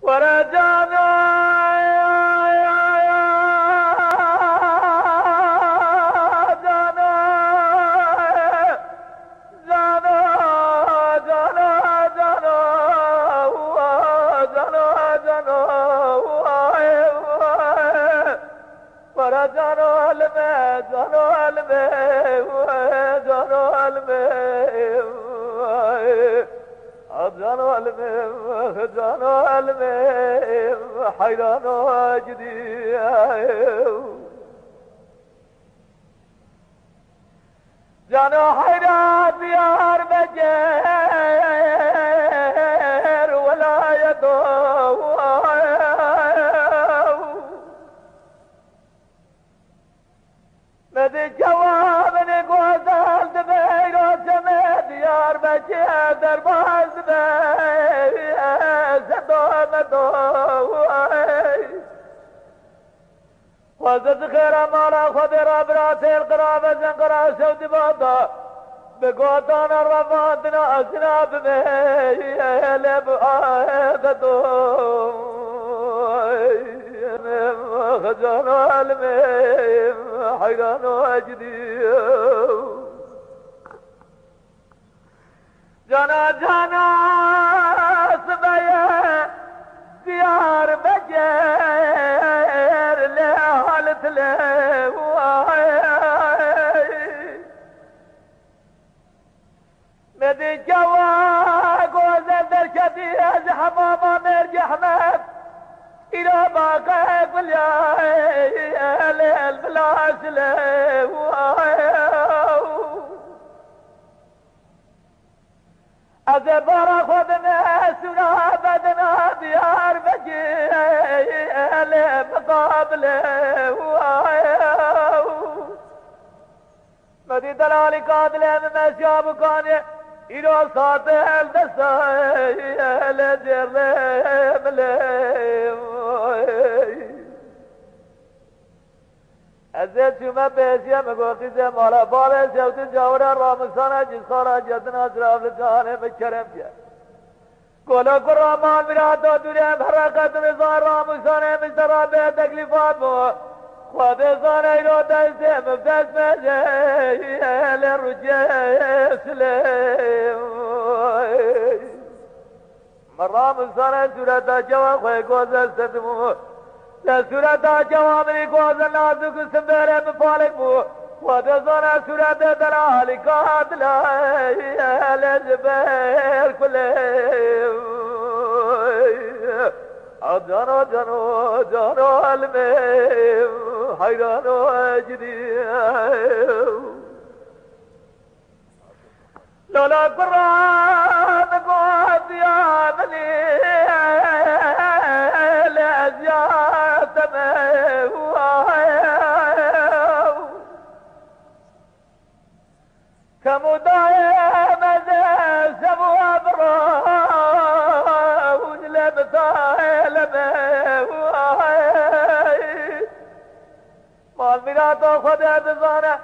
ورجعنا حيران واجدي جانا حيران ديار بجير ولا يدو مدي جواب نقوزال دبير وسمي ديار بجير درباز دبير زدو مدو وزد خير مالا خدر براسي القرابة زنقرا سود بادا بقوتان الرفاتنا أسناب ميلب آيدتو خزان الميم حيران واجدي جانا جانا سبايا ديار بجير لحالة مدي جواق وزدر شديد حماما مرجع حمد إلى باقي كل ليل بلاس أزبر خدنا سنا بدنا ديار بجيل مقابله مدي دلالي قادله من مشاب كان إلو صاتل دسائل جرلم ازيت شما بيسيا مقوقي زي مالا بالي سيوتي جاورا رامسانا جسخارا جدنا سراف لجانه بكرم جا قولو قرامان مراتو دوريم حرقت نزار رامسانا مشترا بيه تكليفات مو خواده زانه ایلو دسته مفتش مجيل رجي سليم مرامسانا سورتا جوان خواه گوزه ستمو سورتا جوامری گوزه نازک سنبره مفالک مو ودزانا سورتا دلالی قاتلا لجبال كلهم جانو جانو جانو الميم حيران واجدي لولا قرآن قد يا بني لأزيات كمدايم سبو أبرا وجلب سائل مال ميراتو خدا بزانه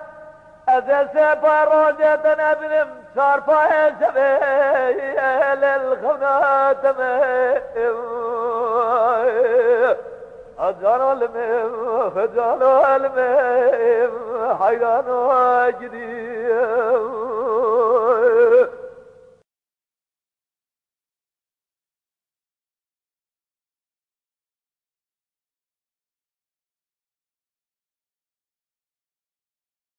ازل سيبا روجتنا بنم شارفا سبيل الخونات أجانو الميم خجانو الميم حيران واجدي